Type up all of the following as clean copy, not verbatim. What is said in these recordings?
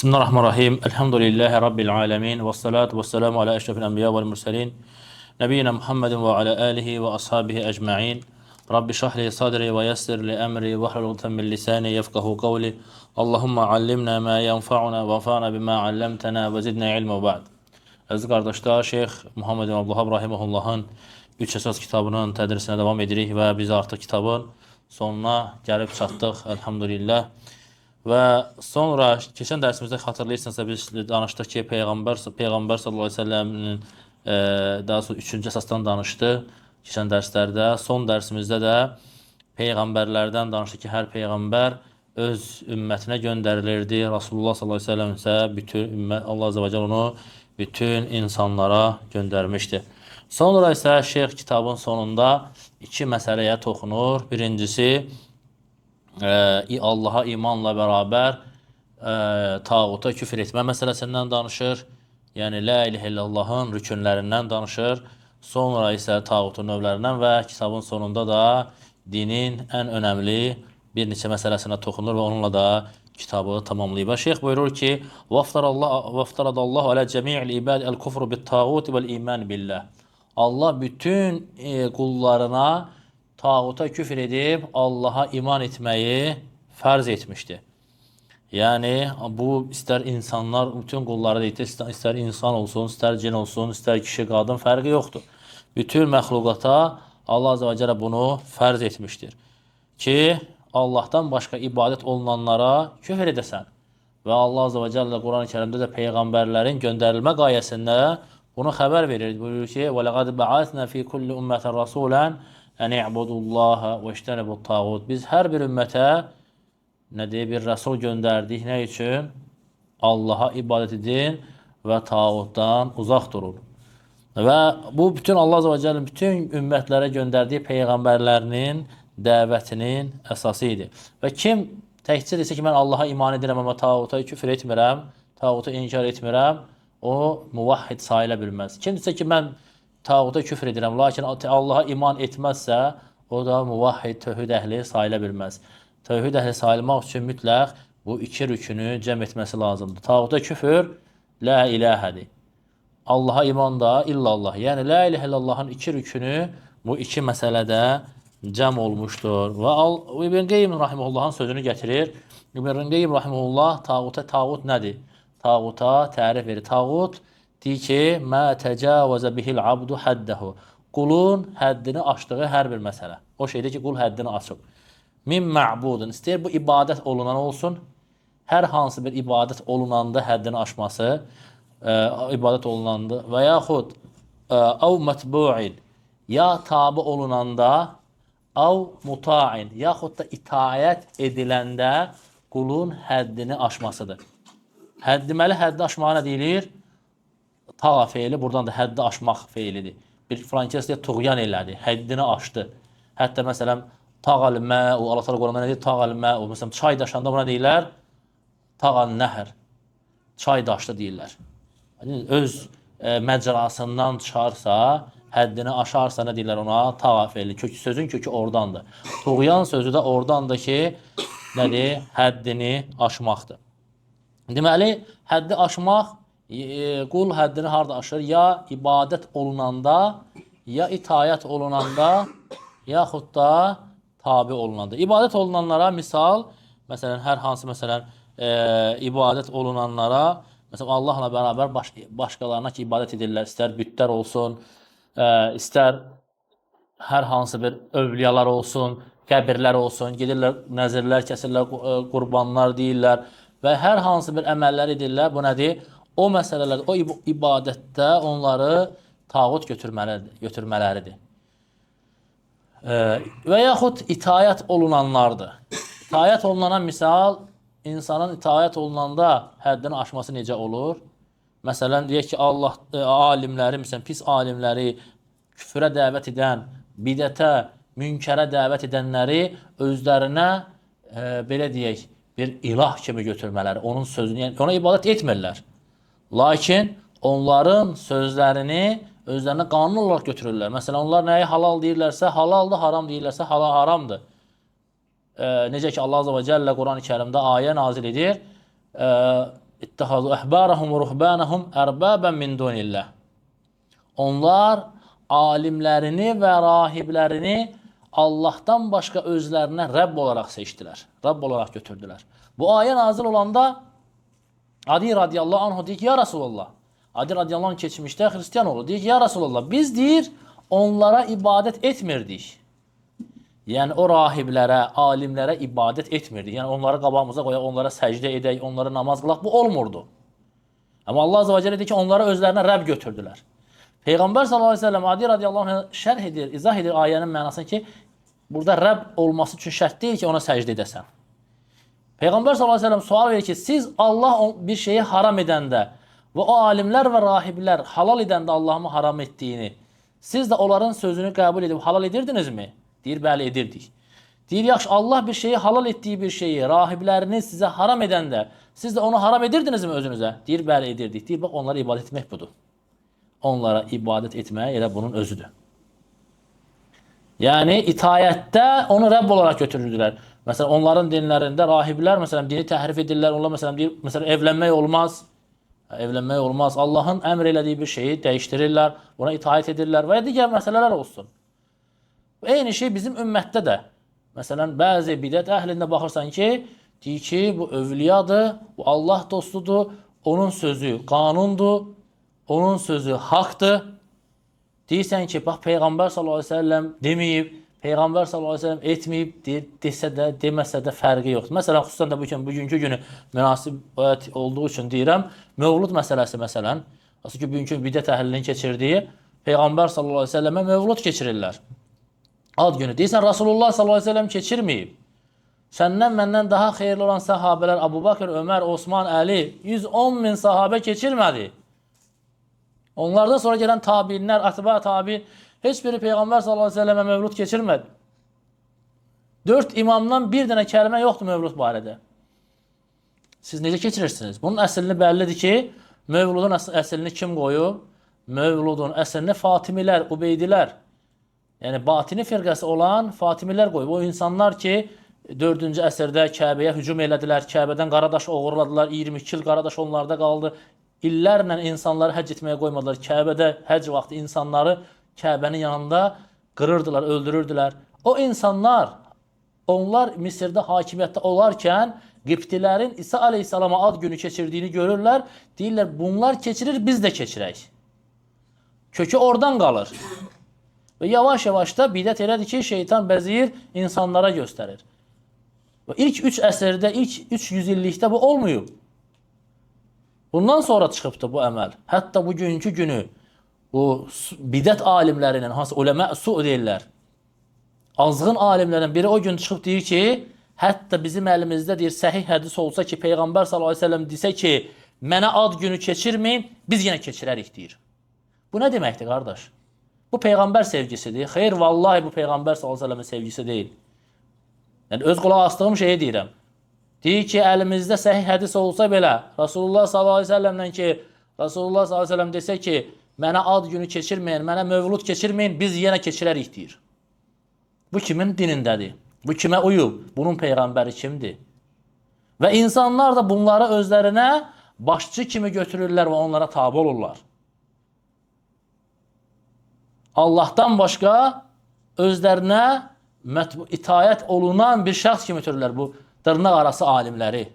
Bismillahirrahmanirrahim. Elhamdülillahi Rabbil alemin. Vessalatu vesselamu ala eşrefil enbiya vel murselin. Nebiyyina Muhammedin ve ala alihi ve ashabihi ecma'in. Rabbi şahli sadri ve yessir li emri ve hlul ukdeten min lisani yefkahu kavli. Allahumma allimna ma yenfa'una ve enfa'na bima allamtana ve zidna ilme ve ba'd. Əziz qardaşlar, Şeyx Muhammed ibn Abdullah Rahimehullahın 3 əsas kitabının tədrisinə davam edirik və biz artıq kitabın sonuna gəlib çatdıq, elhamdülillah. Və sonra keçən dərsimizdə xatırlayırsınızsa biz danışdıq ki, Peyğəmbər sallallahu əleyhi və səlləmin daha sonra 3-cü əsasdan danışdı keçən dərslərdə. Son dərsimizdə də peyğəmbərlərdən danışdı ki, hər peyğəmbər öz ümmətinə göndərilirdi. Rasulullah sallallahu əleyhi və səlləm isə bütün ümmət Allah azza və cəllə onu bütün insanlara göndərmişdi. Sonra isə şeyx kitabın sonunda iki məsələyə toxunur. Birincisi Allaha imanla bərabər tağuta küfr etmə məsələsindən danışır. Yəni la ilahe illallahın rükünlərindən danışır. Sonra isə tağutun növlərindən və kitabın sonunda da dinin ən önəmli bir neçə məsələsinə toxunur və onunla da kitabı tamamlayıb. Şeyx buyurur ki: "Vaftaradallahu ala cemi'il ibad el-kufru bit-tağut vel-iman billah." Allah bütün qullarına tağuta küfr edib Allaha iman etməyi fərz etmişdir. Yəni bu istər insanlar, bütün qullara deyil, istər insan olsun, istər cin olsun, istər kişi, qadın fərqi yoxdur. Bütün məxluqata Allah azza və cəllə bunu fərz etmişdir ki, Allahdan başqa ibadət olunanlara küfr edəsən. Və Allah azza və cəllə Quran-ı Kərimdə də peyğəmbərlərin göndərilmə qayəsində bunu xəbər verir. Buyurur ki: "Və laqad ba'athna fi kulli ummatin rasulan en i'budullaha və ictenibut-tağut." Biz hər bir ümmətə bir rəsul göndərdik. Nə üçün? Allaha ibadət edin və tağutdan uzaq durun. Və bu bütün Allah azza və cəllə bütün ümmətlərə göndərdiyi peyğəmbərlərinin dəvətinin əsası idi. Və kim təkcə desə ki, mən Allaha iman edirəm, amma tağuta küfr etmirəm, tağuta inkar etmirəm, o muvahhid sayıla bilməz. Kim desə ki, mən tağuta küfr edirəm, lakin Allaha iman etməzsə, o da muvahhid, tövhid əhli sayıla bilməz. Tövhid əhli sayılmaq üçün mütləq bu iki rükünü cəm etməsi lazımdır. Tağuta küfr, la ilahədir. Allaha iman da illallah. Yəni, la ilahe illallahın iki rükünü bu iki məsələdə cəm olmuşdur. Və İbn Qeym Rahimehullahın sözünü gətirir. İbn Qeym Rahimehullah tağut nədir? Tağuta tərif verir. Tağut deyir ki, mə təcavəzə bihil abdu həddəhu. Qulun həddini aşdığı hər bir məsələ. O şeydir ki, qul həddini açıb. Min mə'budun. İstəyir bu ibadət olunan olsun. Hər hansı bir ibadət olunanda həddini aşması, ibadət olunanda və yaxud av mətbu'in, ya tabi olunanda, av muta'in, yaxud da itaət ediləndə qulun həddini aşmasıdır. Deməli, həddi aşmağa nə deyilir? Tağa feili, buradan da həddi aşmaq feilidir. Bir filan kəs deyir, tuğyan elədi, həddini aşdı. Hətta məsələn, tağal mə'u, Allah təala Quranda nə deyir? Tağal mə'u, məsələn, çay daşanda buna deyirlər, tağal nəhr, çay daşdı deyirlər. Öz məcrasından çıxarsa, həddini aşarsa nə deyirlər ona? Tağa feili, sözün kökü oradandır. Tuğyan sözü də oradandır ki, nədir? Həddini aşmaqdır. Deməli, həddi aşmaq, qul həddini harada aşır? Ya ibadət olunanda, ya itayət olunanda, yaxud da tabi olunanda. İbadət olunanlara misal, məsələn, hər hansı ibadət olunanlara, məsələn, Allahla bərabər başqalarına ki, ibadət edirlər, istər bütlər olsun, istər hər hansı bir övliyalar olsun, qəbirlər olsun, gedirlər, nəzirlər kəsirlər, qurbanlar deyirlər və hər hansı bir əməllər edirlər. Bu nədir? O məsələlər, o ibadətdə onları tağut götürmələridir. Və yaxud itayət olunanlardır. İtayət olunana misal, insanın itayət olunanda həddini aşması necə olur? Məsələn, deyək ki, Allah alimləri, məsələn, pis alimləri, küfrə dəvət edən, bidətə, münkərə dəvət edənləri özlərinə, belə deyək, bir ilah kimi götürmələri, onun sözünü, yəni ona ibadət etmirlər. Lakin onların sözlərini özlərinə qanun olaraq götürürlər. Məsələn, onlar nəyi halal deyirlərsə, halaldır, haram deyirlərsə, haramdır. Necə ki, Allah Azze və Cəllə Quran-ı Kərimdə ayə nazil edir. İttihadu ehbarahum ve ruhbanahum erbaben min dunillah. Onlar alimlərini və rahiblərini Allahdan başqa özlərinə Rəbb olaraq seçdilər. Rəbb olaraq götürdülər. Bu ayə nazil olanda Adi radiyallahu anh deyir ki, ya Resulallah. Adi radiyallahu anh keçmişdə xristiyan olur. Deyir ki, ya Resulallah, biz deyir, onlara ibadət etmirdik. Yəni o rahiblərə, alimlərə ibadət etmirdik. Yəni onları qabağımıza qoyaq, onlara səcdə edək, onlara namaz qılaq. Bu olmurdu. Amma Allah azə və cəllə deyir ki, onlara özlərinə Rəbb götürdülər. Peyğəmbər sallallahu əleyhi və səlləm Adi radiyallahu anh şərh edir, izah edir ayənin mənasını ki, burada Rəbb olması üçün şərt deyil ki, ona səcdə edəsən. Peyğəmbər sallallahu əleyhi və səlləm sual verir ki, siz Allah bir şeyi haram edəndə və o alimlər və rahiblər halal edəndə Allah'ın haram etdiyini, siz də onların sözünü qəbul edib halal edirdinizmi? Deyir, bəli, edirdik. Deyir, yaxşı, Allah bir şeyi halal etdiyi bir şeyi, rahiblərini sizə haram edəndə, siz də onu haram edirdinizmi özünüzə? Deyir, bəli, edirdik. Deyir, bax, onlara ibadət etmək budur. Onlara ibadət etməyə elə bunun özüdür. Yəni, itayətdə onu Rəbb olaraq götürürdülər. Məsələn, onların dinlərində rahiblər, məsələn, dini təhrif edirlər. Onlar, məsələn, deyir, məsələn, evlənmək olmaz. Evlənmək olmaz. Allahın əmr elədiyi bir şeyi dəyişdirirlər, buna itaət edirlər və digər məsələlər olsun. Eyni şey bizim ümmətdə də. Məsələn, bəzi bidət əhlində baxırsan ki, deyir ki, bu övliyadır, bu Allah dostudur, onun sözü qanundur, onun sözü haqdır. Deyirsən ki, bax, Peyğəmbər sallallahu əleyhi və səlləm deməyib, Peyğəmbər sallallahu əleyhi və səlləm etməyib, desə də, deməsə də fərqi yoxdur. Məsələn, xüsusən də bugünkü günü münasib olduğu üçün deyirəm, Mövlud məsələsi məsələn, asıl ki, bugünkü bidət əhlinin keçirdiyi, Peyğəmbər sallallahu əleyhi və səlləmə Mövlud keçirirlər. Ad günü. Deyirsən, Rasulullah sallallahu əleyhi və səlləm keçirməyib. Səndən, məndən daha xeyirli olan sahabələr, Əbu Bakır, Ömər, Osman, Əli, 110 min sahabə keçirmədi. Onlardan sonra gələn tabiinlər, atba tabiin, heç biri Peyğəmbər sallallahu əleyhi və səlləmə mövlud keçirmədi. 4 imamdan bir dənə kəlmə yoxdur mövlud barədə. Siz necə keçirirsiniz? Bunun əslini bəllidir ki, mövludun əslini kim qoyub? Mövludun əslini Fatimilər, Ubeydilər, yəni batini firqəsi olan Fatimilər qoyub. O insanlar ki, 4-cü əsrdə Kəbəyə hücum elədilər, Kəbədən qaradaş oğurladılar, 22 il qaradaş onlarda qaldı. İllərlə insanları həcc etməyə qoymadılar. Kəbədə həcc vaxtı insanları Kəbənin yanında qırırdılar, öldürürdülər. O insanlar, onlar Misirdə hakimiyyətdə olarkən Qibtilərin İsa aleyhissalama ad günü keçirdiyini görürlər. Deyirlər, bunlar keçirir, biz də keçirək. Kökü oradan qalır. Və yavaş-yavaş da bidət elədir ki, şeytan bəziyir, insanlara göstərir. Və ilk 3 əsrdə, ilk 300 illikdə bu olmuyub. Bundan sonra çıxıbdır bu əməl. Hətta bugünkü günü bu bidət alimlərinin, hansı uləmə su deyirlər, azğın alimlərdən biri o gün çıxıb deyir ki, hətta bizim əlimizdə deyir, səhih hədis olsa ki, Peyğəmbər sallallahu əleyhi və səlləm desə ki, mənə ad günü keçirməyin, biz yenə keçirərik deyir. Bu nə deməkdir, qardaş? Bu Peyğəmbər sevgisidir. Xeyr, vallahi bu Peyğəmbər sallallahu əleyhi və səlləmin sevgisi deyil. Yəni, öz qulaq astığım şeyi deyirəm. Deyir ki, əlimizdə səhih hədis olsa belə, Rasulullah sallallahu əleyhi və səlləmdən ki, Rasulullah sallallahu əleyhi və səlləm desə ki, mənə ad günü keçirməyin, mənə mövlud keçirməyin, biz yenə keçirərik deyir. Bu kimin dinindədir? Bu kimə uyub? Bunun Peyğəmbəri kimdir? Və insanlar da bunları özlərinə başçı kimi götürürlər və onlara tabi olurlar. Allahdan başqa özlərinə itayət olunan bir şəxs kimi götürürlər bu dırnaq arası alimləri.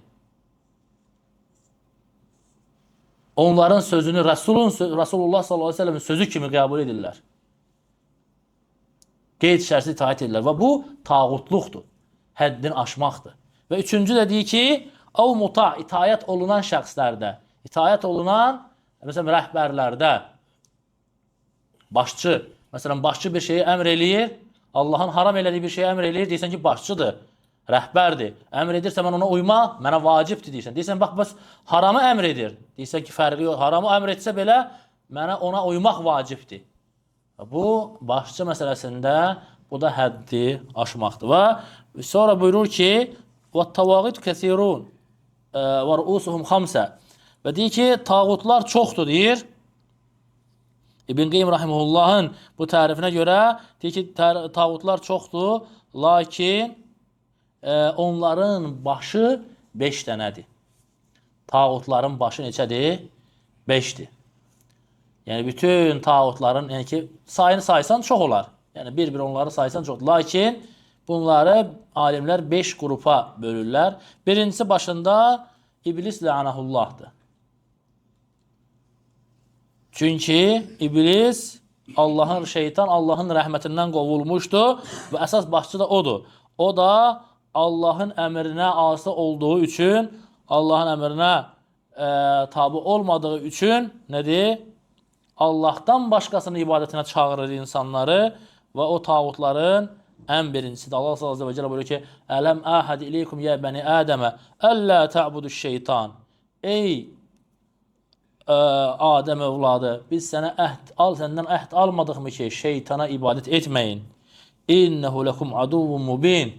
Onların sözünü Rasulullah sallallahu əleyhi və səlləmin sözü kimi qəbul edirlər. Qeyd şərsiz itaət edirlər və bu tağutluqdur, həddini aşmaqdır. Və üçüncü də deyir ki, o muta, itayət olunan şəxslərdə, itayət olunan, məsələn, rəhbərlərdə, başçı, məsələn, başçı bir şeyi əmr eləyir, Allahın haram elədiyi bir şeyi əmr eləyir, deyirsən ki, başçıdır, rəhbərdir. Əmr edirsə, mən ona uyma, mənə vacibdir deyirsən. Deyirsən, bax, haramı əmr edir. Deyirsən ki, fərqi yox. Haramı əmr etsə belə, mənə ona uymaq vacibdir. Bu, başçı məsələsində bu da həddi aşmaqdır. Və sonra buyurur ki, وَالتَّوَاغِدُ كَثِيرُونَ وَرُؤُسُهُمْ خَمْسَ Və deyir ki, tağutlar çoxdur, deyir. İbn Qeym Rahimullahın bu tərifinə görə deyir ki, tağutlar çoxdur, lakin onların başı 5 dənədir. Tağutların başı neçədir? 5'dir. Yəni bütün tağutların, yəni ki, sayını saysan çox olar. Yəni bir-bir onları saysan çox. Lakin bunları alimlər 5 qrupa bölürlər. Birincisi başında İblis la'anahullahdır. Çünki İblis şeytan Allahın rəhmətindən qovulmuşdu və əsas başçı da odur. O da Allahın əmrinə asi olduğu üçün, Allahın əmrinə tabi olmadığı üçün nədir? Allahdan başqasının ibadətinə çağırır insanları və o tağutların ən birincisidir. Allah Azze ve Celle buyuruyor ki: "Ələm əhəd ileykum ya bəni Ədəmə əllə ta'budu şeytan." Ey Adəm övladı, biz səndən əhd almadıqmı ki, şeytana ibadət etməyin. İnnehu lekum aduvun mubin.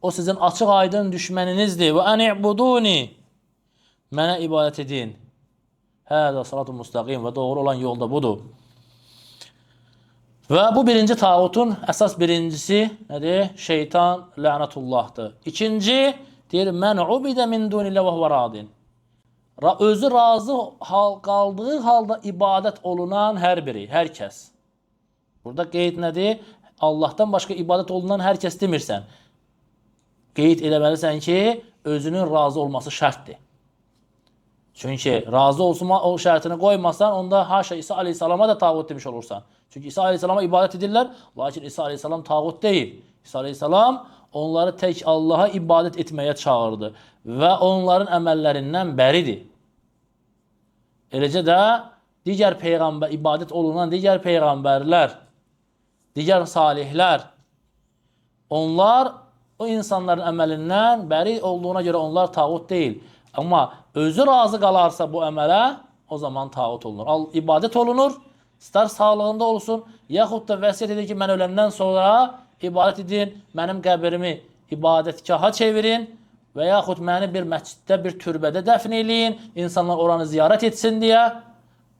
O sizin açıq aydın düşməninizdir. Və ani'buduni. Mənə ibadət edin. Hədə salatun müstəqim və doğru olan yolda budur. Və bu birinci tağutun əsas birincisi nədir? Şeytan la'natullahdır. İkinci, deyir, mən ubidə min dunillə və huvə radin. Özü razı qaldığı halda ibadət olunan hər biri, hər kəs. Burada qeyd nədir? Allahdan başqa ibadət olunan hər kəs demirsən. Qeyd eləməlisən ki, özünün razı olması şərtdir. Çünki razı olsun o şərtini qoymasan, onda haşa İsa aleyhissalama da tağut demiş olursan. Çünki İsa aleyhissalama ibadət edirlər, lakin İsa aleyhissalam tağut deyil. İsa aleyhissalam onları tək Allaha ibadət etməyə çağırdı və onların əməllərindən bəridir. Eləcə də digər peyğəmbər, ibadət olunan digər peyğəmbərlər, digər salihlər, onlar o insanların əməlindən bəri olduğuna görə onlar tağut deyil. Amma özü razı qalarsa bu əmələ, o zaman tağut olunur. İbadət olunur, istər sağlığında olsun, yaxud da vəsiyyət edir ki, mən öləndən sonra ibadət edin, mənim qəbrimi ibadətgaha çevirin və yaxud məni bir məsciddə, bir türbədə dəfn eləyin, insanlar oranı ziyarət etsin deyə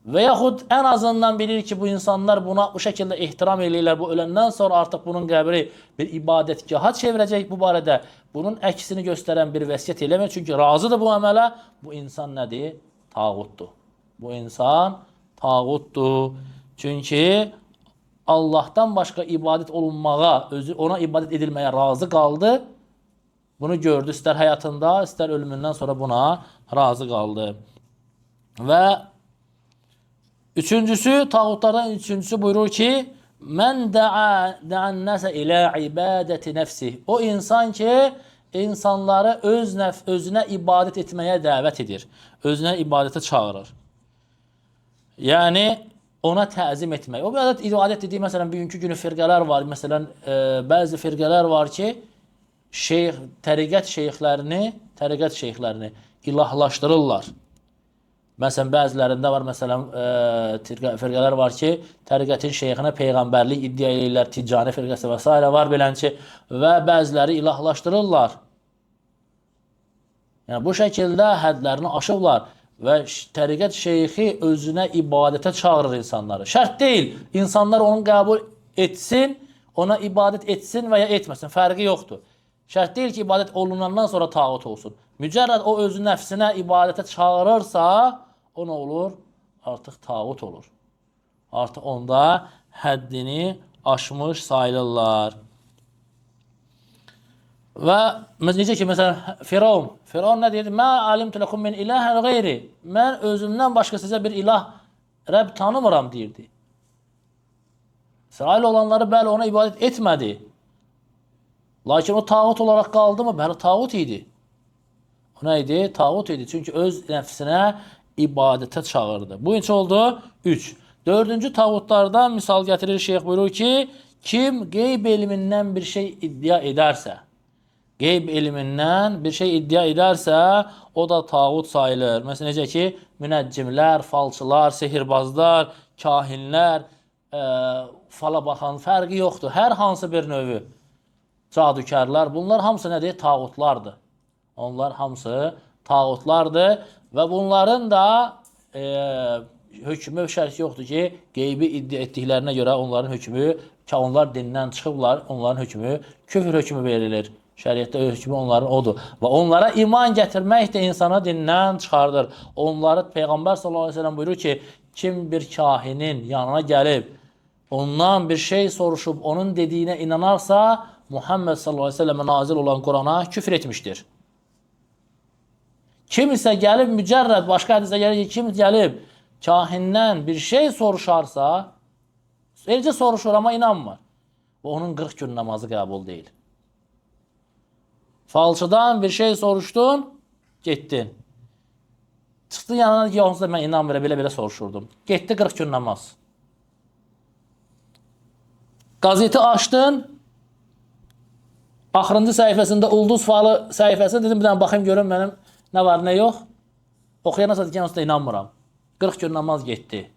və yaxud ən azından bilir ki, bu insanlar buna bu şəkildə ehtiram eləyirlər, bu öləndən sonra artıq bunun qəbri bir ibadətgaha çevirəcək, bu barədə bunun əksini göstərən bir vəsiyyət eləmir, çünki razıdır bu əmələ, bu insan nədir? Tağutdur. Bu insan tağutdur. Çünki Allahdan başqa ibadət olunmağa, ona ibadət edilməyə razı qaldı. Bunu gördü, istər həyatında, istər ölümündən sonra buna razı qaldı. Və üçüncüsü, tağutlardan üçüncüsü buyurur ki, mən də'an nəsə ilə ibadəti nəfsih. O insan ki, insanları özünə ibadət etməyə dəvət edir. Özünə ibadətə çağırır. Yəni, ona təzim etmək. O ibadət dediyi, məsələn, bugünkü günü firqələr var. Məsələn, bəzi firqələr var ki, təriqət şeyxlərini ilahlaşdırırlar. Məsələn, bəzilərində var, məsələn, firqələr var ki, təriqətin şeyxinə peyğəmbərlik iddia edirlər, ticani firqəsi və s. var belənçi və bəziləri ilahlaşdırırlar. Yəni, bu şəkildə hədlərini aşıblar və təriqət şeyxi özünə ibadətə çağırır insanları. Şərt deyil, insanlar onu qəbul etsin, ona ibadət etsin və ya etməsin, fərqi yoxdur. Şərt deyil ki, ibadət olunandan sonra tağut olsun. Mücərrəd o özü nəfsinə ibadətə çağırırsa, o nə olur? Artıq tağut olur. Artıq onda həddini aşmış sayılırlar. Və necə ki, məsələn, Firavun nə deyirdi? Mə alimtu ləkum min iləhən qeyri. Mən özümdən başqa sizə bir ilah, Rəbb tanımıram, deyirdi. İsrail olanları bəli ona ibadət etmədi. Lakin o tağut olaraq qaldı mı? Bəli, tağut idi. O nə idi? Tağut idi. Çünki öz nəfsinə ibadətə çağırdı. Bu neçə oldu? 3. Dördüncü tağutlardan misal gətirir şeyx buyurur ki, kim qeyb elmindən bir şey iddia edərsə, o da tağut sayılır. Məsələn, necə ki, münəccimlər, falçılar, sehirbazlar, kahinlər, fala baxan fərqi yoxdur. Hər hansı bir növü cadükərlər, bunlar hamısı nədir? Tağutlardır. Onlar hamısı tağutlardır və bunların da hökmü şərt yoxdur ki, qeybi iddia etdiklərinə görə onların hökmü, onlar dindən çıxıblar, onların hökmü küfür hökmü verilir. Şəriətdə hökmü onların odur. Və onlara iman gətirmək də insanı dindən çıxardır. Onları Peyğəmbər sallallahu əleyhi və səlləm buyurur ki, kim bir kahinin yanına gəlib, ondan bir şey soruşub, onun dediyinə inanarsa, Muhammed sallallahu əleyhi və səlləmə nazil olan Qurana küfr etmişdir. Kim isə gəlib mücərrəd, başqa hədisdə gəlir ki, kim gəlib kahindən bir şey soruşarsa, eləcə soruşur, amma inanmır. Və onun 40 gün namazı qəbul deyil. Falçıdan bir şey soruşdun, getdin. Çıxdın yanına ki, onsuz da mən inanmıram, belə-belə soruşurdum. Getdi 40 gün namaz. Qazeti açdın, axırıncı səhifəsində ulduz falı səhifəsində dedim, bir dənə baxayım, görüm mənim nə var, nə yox. Oxuyana satırkən onsuz da inanmıram. 40 gün namaz getdi.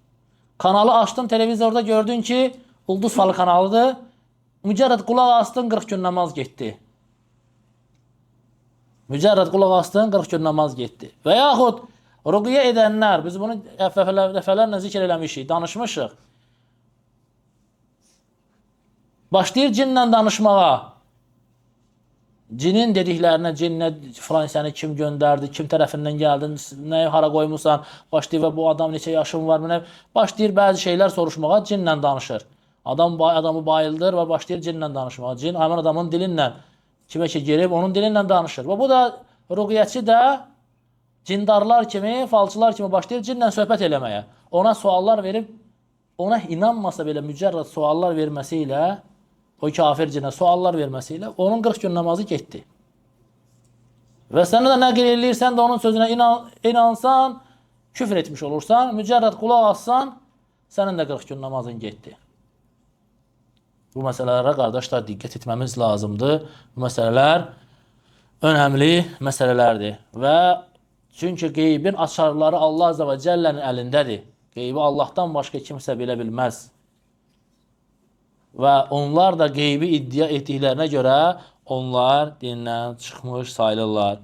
Kanalı açdın, televizorda gördün ki, ulduz falı kanalıdır. Mücərrəd qulaq astın, 40 gün namaz getdi. Mücərrəd qulaq astın, 40 gün namaz getdi. Və yaxud rüqyə edənlər, biz bunu dəfələrlə zikr eləmişik, danışmışıq. Başlayır cinlə danışmağa. Cinin dediklərinə, cinlə filan səni kim göndərdi, kim tərəfindən gəldin, nəyi hara qoymusan, başlayır və bu adam neçə yaşın var, başlayır bəzi şeylər soruşmağa, cinlə danışır. Adamı bayıldır və başlayır cinlə danışmağa. Cin həmin adamın dilinlə, kimə ki girib, onun dilinlə danışır. Və bu da rüqyəçi də cindarlar kimi, falçılar kimi başlayır cinlə söhbət eləməyə. Ona suallar verib, ona inanmasa belə mücərrəd suallar verməsi ilə, o kafir cinə suallar verməsi ilə onun 40 gün namazı getdi. Və sənə də nəql eləyirsən də onun sözünə inansan, küfr etmiş olursan, mücərrəd qulaq assan, sənin də 40 gün namazın getdi. Bu məsələlərə qardaşlar diqqət etməmiz lazımdır. Bu məsələlər önəmli məsələlərdir. Və çünki qeybin açarları Allah Azza və Cəllənin əlindədir. Qeybi Allahdan başqa kimsə bilə bilməz. Və onlar da qeybi iddia etdiklərinə görə onlar dindən çıxmış sayılırlar.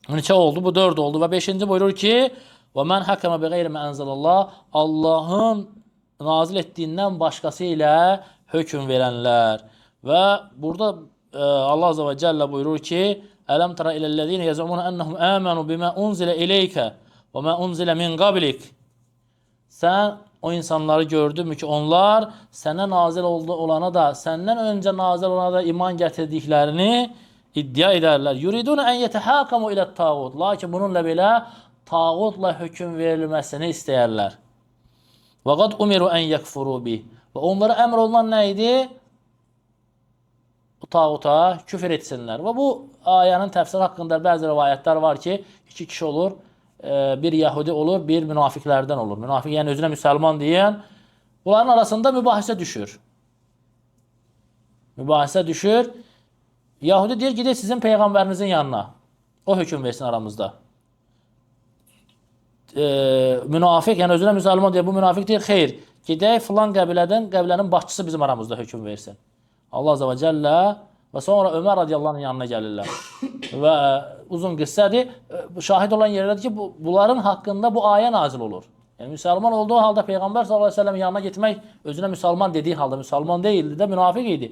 Neçə oldu? Bu 4 oldu. Və 5-ci buyurur ki, وَمَنْ حَكَمَ بِغَيْرِ مَا أَنْزَلَ اللّٰهِ Allahın nazil etdiyindən başqası ilə hökm verənlər. Və burada Allah Azze və Cəllə buyurur ki, Ələm tərə iləl-ləzine yəzəmunə ennəhum əmənu bimə unzilə ileykə və mə unzilə min qablik. Sən o insanları gördünmü ki, onlar sənə nazil olana da, səndən öncə nazil olana da iman gətirdiklərini iddia edərlər. Yuridun ən yetəhakamu ilə tağut. Lakin bununla belə tağutla hökm verilməsini istəyərlər. Və qad umiru ən yəkfuru bih. Və onlara əmr olunan nə idi? Bu tağuta küfr etsinlər. Və bu ayənin təfsiri haqqında bəzi rivayətlər var ki, 2 kişi olur. Bir Yahudi olur, bir münafiqlərdən olur. Münafiq, yəni özünə müsəlman deyən, bunların arasında mübahisə düşür. Mübahisə düşür. Yahudi deyir, gedək sizin peyğəmbərinizin yanına. O hökm versin aramızda. Münafiq, yəni özünə müsəlman deyir, bu münafiq deyir, xeyr, gedək filan qəbilənin başçısı bizim aramızda hökm versin. Allah Azze və Cəllə və sonra Ömər radiyallahu anh'ın yanına gəlirlər. Və uzun qıssədir. Şahid olan yerlədir ki, bunların haqqında bu ayə nazil olur. Yəni, müsəlman olduğu halda Peyğəmbər sallallahu əleyhi və səlləm yanına getmək, özünə müsəlman dediyi halda, müsəlman deyildi də, münafiq idi.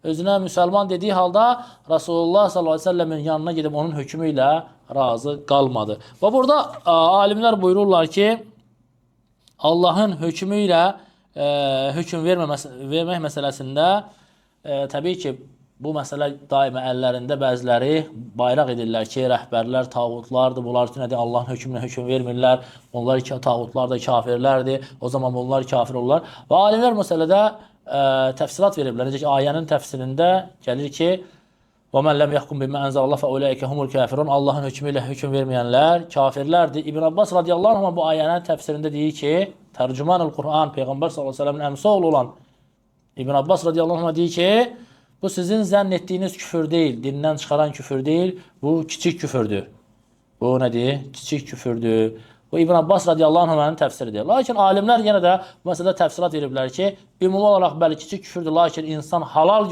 Özünə müsəlman dediyi halda Rasulullah sallallahu əleyhi və səlləmin yanına gedib onun hökmü ilə razı qalmadı. Və burada alimlər buyururlar ki, Allahın hökmü ilə hökm vermək məsələsində təbii ki, bu məsələ daima əllərində bəziləri bayraq edirlər ki, rəhbərlər tağutlardır, bunlar üçün nədir, Allahın hökmünə hökm vermirlər, onlar tağutlar da kafirlərdir, o zaman bunlar kafir olurlar. Və alimlər məsələdə təfsilat veriblər. Necə ki, ayənin təfsirində gəlir ki, وَمَنْ لَمْ يَحْكُمْ بِمَا أَنْزَلَ اللّٰهُ فَأُولَٰئِكَ هُمُ الْكَافِرُونَ Allahın hökmü ilə hökm verməyənlər kafirlərdir. İbn Abbas radiyallahu anh bu ayənin təfsirində deyir ki, tərcüman-ül Qur'an, Peyğəmbər sallallahu əleyhi və səlləmin əmsi oğlu olan İbn Abbas radiyallahu anh deyir ki, bu sizin zənn etdiyiniz küfür deyil, dindən çıxaran küfür deyil, bu kiçik küfürdür. Bu nədir? Kiçik küfürdür. Bu İbn Abbas radiyallahu anh'ın təfsiridir. Lakin alimlər yenə də bu məsələdə təfsirat veriblər ki, ümumi olaraq bəli kiçik küfürdür, lakin insan halal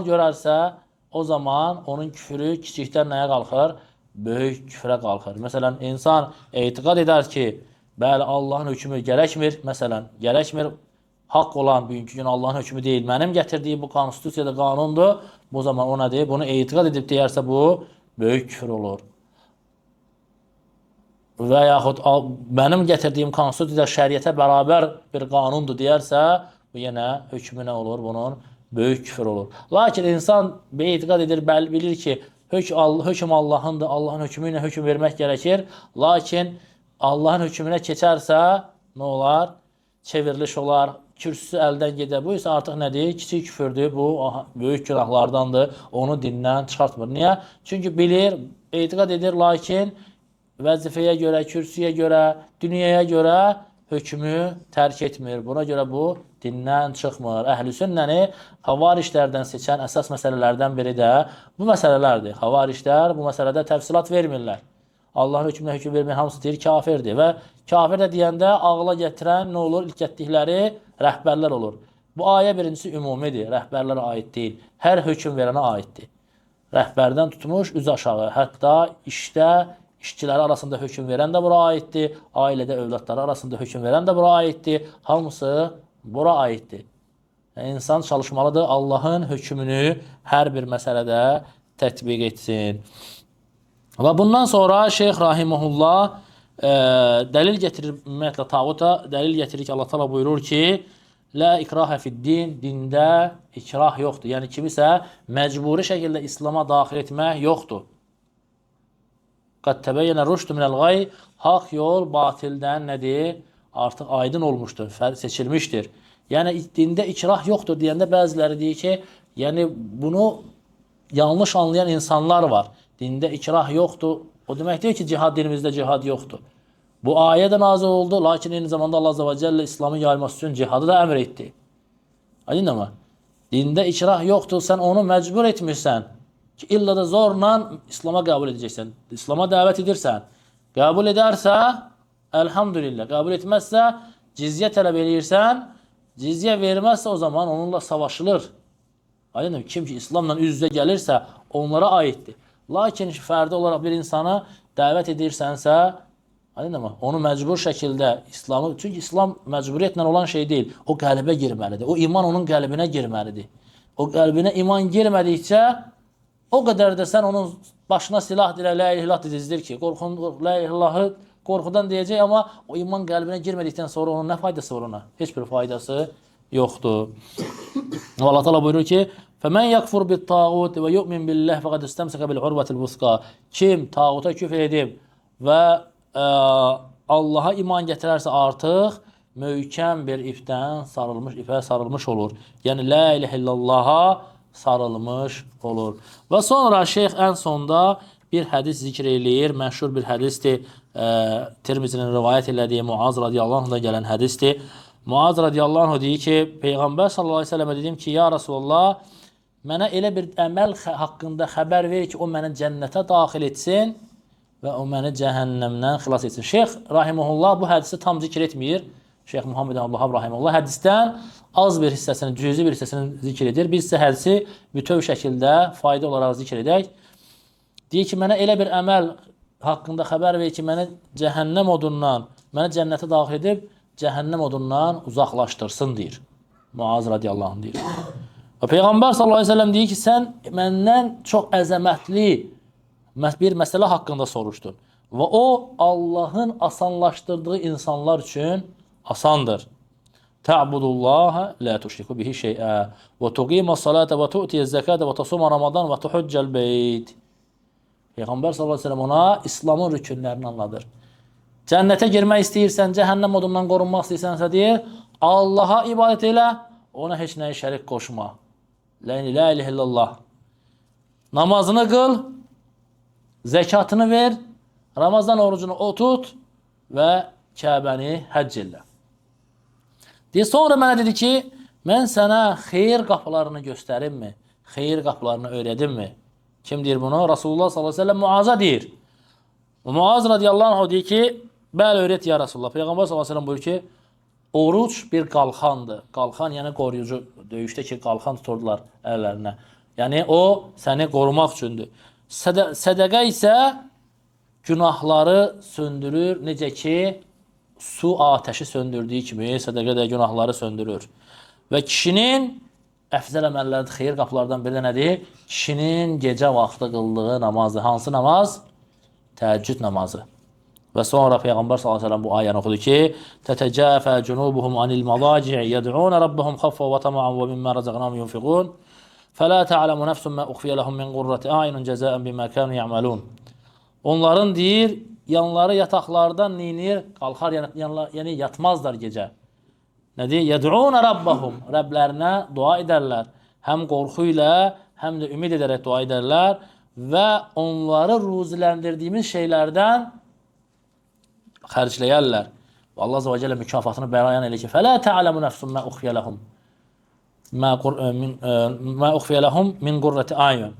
görərsə, o zaman onun küfürü kiçikdən nəyə qalxır? Böyük küfrə qalxır. Məsələn, insan etiqad edər ki, bəli Allahın hökmü gərəkmir, məsələn, gərəkmir, haqq olan bugünkü gün Allahın hökmü deyil, mənim gətirdiyi bu konstitusiyada qanundur, bu zaman o nədir? Bunu etiqad edib deyərsə bu böyük küfür olur. Və yaxud mənim gətirdiyim konstitusiyada şəriətə bərabər bir qanundur deyərsə, bu yenə hökmü nə olur? Bunun böyük küfür olur. Lakin insan etiqad edir, bilir ki, hökm Allahındır, Allahın hökmü ilə hökm vermək gərəkir. Lakin Allahın hökmünə keçərsə, nə olar? Çevriliş olar, kürsüsü əldən gedə. Bu isə artıq nədir? Kiçik küfürdür, bu böyük günahlardandır. Onu dindən çıxartmır. Niyə? Çünki bilir, etiqad edir, lakin vəzifəyə görə, kürsüyə görə, dünyaya görə hökmü tərk etmir. Buna görə bu dindən çıxmır. Əhl-i sünnəni xavarişlərdən seçən əsas məsələlərdən biri də bu məsələlərdir. Xavarişlər bu məsələdə təfsilat vermirlər. Allahın hökmünə hökm verməyən hamısı deyir kafirdir və kafir də deyəndə ağla gətirən nə olur? İlk getdikləri rəhbərlər olur. Bu ayə birincisi ümumidir, rəhbərlərə aid deyil. Hər hökm verənə aiddir. Rəhbərdən tutmuş üz aşağı, hətta işdə işçiləri arasında hökm verən də bura aiddir, ailədə övladları arasında hökm verən də bura aiddir. Hamısı bura aiddir. İnsan çalışmalıdır Allahın hökmünü hər bir məsələdə tətbiq etsin. Və bundan sonra Şeyx Rahiməhullah dəlil getirir, ümumiyyətlə tağuta dəlil getirir ki, Allah Teala buyurur ki, la ikraha fid-din, dində ikrah yoxdur. Yəni kimisə məcburi şəkildə İslam'a daxil etmək yoxdur. Qad təbəyyənə rüşdü minəl-gay, haqq yol batildən nədir? Artıq aydın olmuşdur, seçilmişdir. Yəni dində ikrah yoxdur deyəndə bəziləri deyir ki, yəni bunu yanlış anlayan insanlar var. Dində ikrah yoxdur. O demək deyir ki, cihad dinimizdə cihad yoxdur. Bu ayə də nazil oldu, lakin eyni zamanda Allah Azze ve Celle İslamın yayılması üçün cihadı da əmr etdi. Aydın mı? Dində ikrah yoxdur, sən onu məcbur etmirsən ki, illa da zorla İslam'a qəbul edəcəksən. İslam'a dəvət edirsən. Qəbul edərsə, elhamdülillah. Qəbul etməzsə, cizyə tələb edirsən, cizyə verməzsə o zaman onunla savaşılır. Aydın mı? Kim ki İslamla üz-üzə gəlirsə, onlara aiddir. Lakin fərdi olaraq bir insana dəvət edirsənsə, onu məcbur şəkildə İslamı, çünki İslam məcburiyyətlə olan şey deyil, o qəlbə girməlidir, o iman onun qəlbinə girməlidir. O qəlbinə iman girmədikcə, o qədər də sən onun başına silah dilə, la ilahe illallah dizdir ki, la ilahe illallahı qorxudan deyəcək, amma o iman qəlbinə girmədikdən sonra onun nə faydası var ona? Heç bir faydası yoxdur. Allah Teala buyurur ki, فَمَنْ يَكْفُرْ بِالْطَاغُوتِ وَيُؤْمِنْ بِاللّٰهِ فَقَدْ اِسْتَمْسَكَ بِالْعُرْوَةِ الْوُثْقَى. Kim tağuta küfr edib və Allah'a iman gətirərsə artıq möhkəm bir ipdən sarılmış, ipə sarılmış olur. Yəni la ilahe illallah'a sarılmış olur. Və sonra şeyx ən sonda bir hədis zikr eləyir. Məşhur bir hədisdir. Tirmizinin rivayət elədiyi Muaz radiyallahu anh'dan gələn hədisdir. Muaz radiyallahu anh deyir ki, Peyğəmbər sallallahu aleyhi ve sellemə dedim ki, ya Resulullah, mənə elə bir əməl haqqında xəbər ver ki, o məni cənnətə daxil etsin və o məni cəhənnəmdən xilas etsin. Şeyx Rahiməhullah bu hədisi tam zikr etmir. Şeyx Muhammed Abdülvahhab Rahiməhullah hədisdən az bir hissəsini, cüzi bir hissəsini zikr edir. Biz isə hədisi bütöv şəkildə fayda olaraq zikr edək. Deyir ki, mənə elə bir əməl haqqında xəbər ver ki, məni cəhənnəm odundan, məni cənnətə daxil edib, cəhənnəm odundan uzaqlaşdırsın, deyir. Muaz radiyallahu anh deyir. Və Peyğəmbər sallallahu aleyhi ve sellem deyir ki, sən məndən çox əzəmətli bir məsələ haqqında soruşdun. Və o, Allahın asanlaşdırdığı insanlar üçün asandır. Tə'budullaha la tuşriku bihi şey'ə və tuqimə salata və tu'tiyə zəkata və tasuma ramadan və tuhuccəl beyt. Peyğəmbər sallallahu aleyhi ve sellem ona İslamın rükünlərini anladır. Cənnətə girmək istəyirsən, cəhənnəm odundan qorunmaq istəyirsənsə deyir, Allaha ibadət elə, ona heç nəyi şərik qoşma. La ilahe illallah. Namazını qıl, zəkatını ver, Ramazan orucunu otut və Kəbəni həcc elə. Deyir, sonra mənə dedi ki, mən sənə xeyir qapılarını göstərimmi? Xeyir qapılarını öyrədimmi? Kim deyir bunu? Rasulullah sallallahu aleyhi ve sellem Muaz'a deyir. Muaz radiyallahu anh deyir ki, bəli öyrət ya Rasulullah. Peyğəmbər sallallahu aleyhi ve sellem buyur ki, oruç bir qalxandır. Qalxan yəni qoruyucu, döyüşdə ki, qalxan tuturdular əllərinə. Yəni o səni qorumaq üçündür. Sədəqə isə günahları söndürür. Necə ki, su ateşi söndürdüyü kimi sədəqə də günahları söndürür. Və kişinin əfzəl əməlləri, xeyir qapılardan biri də nədir? Kişinin gecə vaxtı qıldığı namazdır. Hansı namaz? Təəccüd namazı. Və sonra Peyğəmbər s.ə.v bu ayəni oxudu ki, Tətəcəfə cunubuhum anil madaci'i yəd'unə rabbahum xaffə və tama'an və mimmə rəzəqnahum yunfiqun fələ tə'ləmu nəfsun mə uxfiyə ləhum min qurrati a'yunun cəzəən bimə kənu ya'malun. Onların deyir, yanları yataqlardan neynir? Qalxar, yəni yatmazlar gecə. Nədir? Yəd'unə rabbahum. Rəblərinə dua edərlər. Həm qorxu ilə, həm də ümid edərək dua edərlər və onları ruziləndirdiyimiz şeylərdən xərcləyərlər. Və Allah Azə və Cəllə mükafatını bəyan edir ki, فَلَا تَعْلَمُ نَفْسٌ مَا أُخْفِيَ لَهُمْ مَا أُخْفِيَ لَهُمْ مِنْ قُرَّةِ أَعْيُنٍ.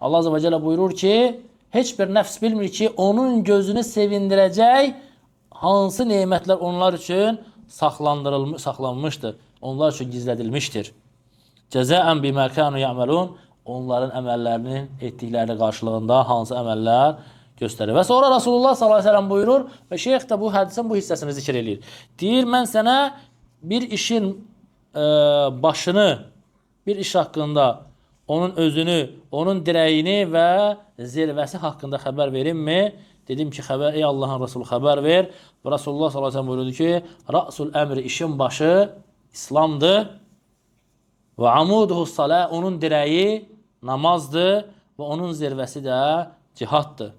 Allah Azə və Cəllə buyurur ki, heç bir nəfs bilmir ki, onun gözünü sevindirəcək hansı nemətlər onlar üçün saxlanmışdır, onlar üçün gizlədilmişdir. Cəzəən bimə kənu ya'malun. Onların əməllərinin etdikləri qarşılığında hansı əməllər göstərir. Və sonra Rasulullah s.ə.v buyurur və şeyx də bu hədisin bu hissəsini zikr edir. Deyir, mən sənə bir işin başını, bir iş haqqında, onun özünü, onun dirəyini və zirvəsi haqqında xəbər verimmi? Dedim ki, ey Allahın Rasulü xəbər ver. Və Rasulullah s.ə.v buyurdu ki, Rəsul əmri, işin başı İslamdır və amuduhu salə, onun dirəyi namazdır və onun zirvəsi də cihaddır.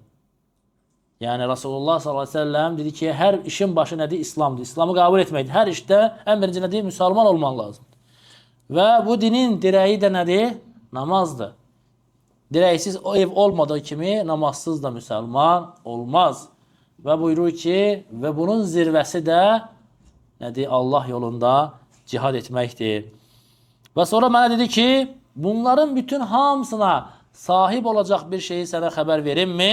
Yəni Rasulullah s.ə.v dedi ki, hər işin başı nədir? İslamdır. İslamı qəbul etməkdir. Hər işdə ən birinci nədir? Müsəlman olmaq lazımdır. Və bu dinin dirəyi də nədir? Namazdır. Dirəksiz o ev olmadığı kimi namazsız da müsəlman olmaz. Və buyurur ki, və bunun zirvəsi də nədir? Allah yolunda cihad etməkdir. Və sonra mənə dedi ki, bunların bütün hamısına sahib olacaq bir şeyi sənə xəbər verimmi?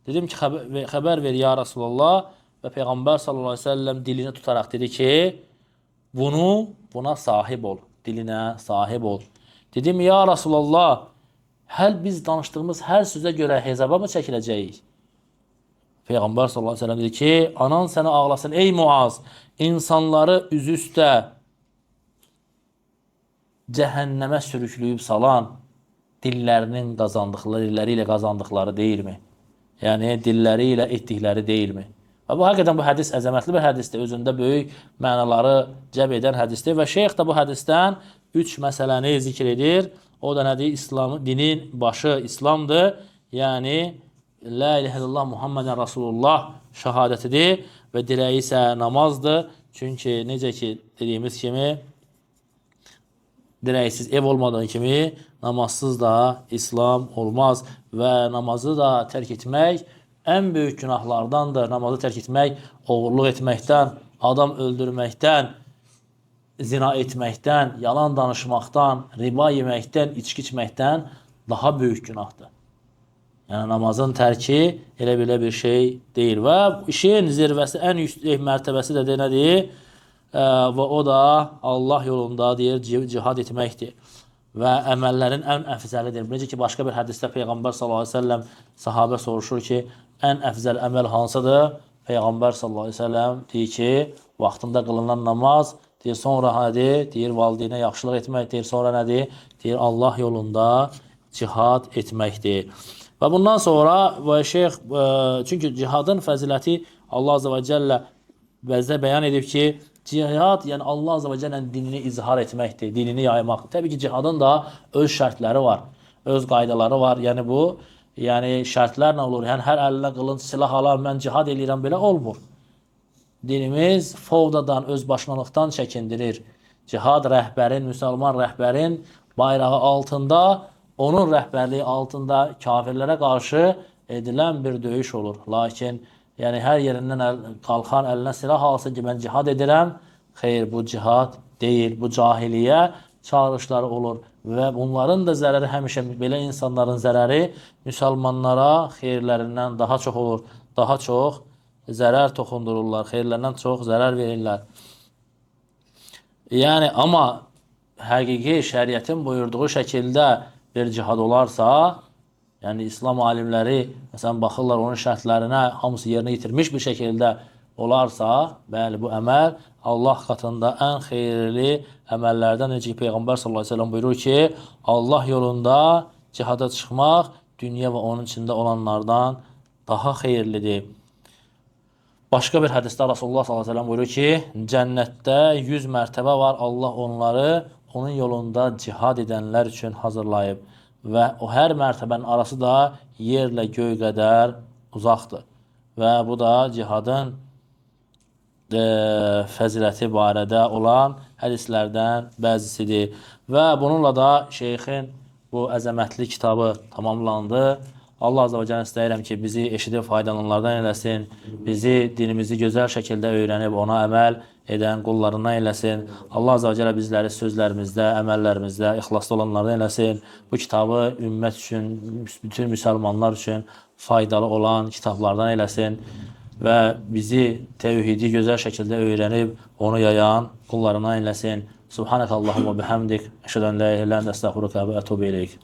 Dedim ki, xəbər ver ya Rasulullah. Və Peyğəmbər s.ə.v dilini tutaraq dedi ki, buna sahib ol, dilinə sahib ol. Dedim, ya Rasulullah, biz danışdığımız hər sözə görə hesaba mı çəkiləcəyik? Peyğəmbər s.ə.v dedi ki, anan səni ağlasın, ey Muaz, insanları üzü üstə cəhənnəmə sürükləyib salan dillərinin dilləri ilə qazandıqları deyilmi? Yəni, dilləri ilə etdikləri deyilmi? Və bu, həqiqətən bu hədis əzəmətli bir hədisdir, özündə böyük mənaları cəb edən hədisdir və şeyx də bu hədisdən 3 məsələni zikr edir. O da nədir? Dinin başı İslamdır, yəni La ilahə illallah Muhammedən Rasulullah şəhadətidir və dirəyi isə namazdır. Çünki necə ki, dediyimiz kimi, dirəksiz ev olmadığı kimi namazsız da İslam olmaz və namazı da tərk etmək ən böyük günahlardandır. Namazı tərk etmək oğurluq etməkdən, adam öldürməkdən, zina etməkdən, yalan danışmaqdan, riba yeməkdən, içki içməkdən daha böyük günahdır. Yəni namazın tərki elə belə bir şey deyil və işin zirvəsi, ən yüksək mərtəbəsi də nədir? Və o da Allah yolunda deyir, cihad etməkdir və əməllərin ən əfzəlidir. Necə ki, başqa bir hədisdə Peyğəmbər s.ə.v sahabə soruşur ki, ən əfzəl əməl hansıdır? Peyğəmbər s.ə.v deyir ki, vaxtında qılınan namaz, deyir, sonra nədir? Deyir, valideynə yaxşılıq etmək, deyir, sonra nədir? Deyir, Allah yolunda cihad etməkdir. Və bundan sonra şeyx, çünki cihadın fəziləti Allah Azə və Cəllə bəzdə bəyan edib ki, cihad, yəni Allah Azə və Cəllənin dinini izhar etməkdir, dinini yaymaq. Təbii ki, cihadın da öz şərtləri var, öz qaydaları var. Yəni bu, yəni şərtlərlə olur. Yəni hər əlinə qılınc, silah alan, mən cihad eləyirəm, belə olmur. Dinimiz fovdadan, özbaşınalıqdan çəkindirir. Cihad rəhbərin, müsəlman rəhbərin bayrağı altında, onun rəhbərliyi altında kafirlərə qarşı edilən bir döyüş olur. Lakin yəni hər yerindən qalxan əlinə silah alsın ki, mən cihad edirəm. Xeyr, bu cihad deyil, bu cahiliyə çağırışları olur. Və bunların da zərəri həmişə, belə insanların zərəri müsəlmanlara xeyirlərindən daha çox olur. Daha çox zərər toxundururlar, xeyirlərindən çox zərər verirlər. Yəni, amma həqiqi şəriətin buyurduğu şəkildə bir cihad olarsa, yəni İslam alimləri, məsələn, baxırlar onun şərtlərinə, hamısı yerinə yitirmiş bir şəkildə olarsa, bəli, bu əməl Allah katında ən xeyirli əməllərdən, necə ki, Peyğəmbər sallallahu əleyhi və səlləm buyurur ki, Allah yolunda cihada çıxmaq dünya və onun içində olanlardan daha xeyirlidir. Başqa bir hədisdə Rasulullah sallallahu əleyhi və səlləm buyurur ki, cənnətdə 100 mərtəbə var, Allah onları onun yolunda cihad edənlər üçün hazırlayıb və o hər mərtəbənin arası da yerlə göy qədər uzaqdır. Və bu da cihadın fəziləti barədə olan hədislərdən bəzisidir. Və bununla da şeyxin bu əzəmətli kitabı tamamlandı. Allah azə və cəllə istəyirəm ki, bizi eşidib faydalananlardan eləsin, bizi dinimizi gözəl şəkildə öyrənib ona əməl edən qullarından eləsin. Allah azə və cəllə bizləri sözlərimizdə, əməllərimizdə ixlaslı olanlardan eləsin. Bu kitabı ümmət üçün, bütün müsəlmanlar üçün faydalı olan kitablardan eləsin və bizi təvhidi gözəl şəkildə öyrənib onu yayan qullarından eləsin. Subhanəkallahumma bihamdik, əşhədu an la ilaha illə ente, estəğfiruka və etûbü ileyk.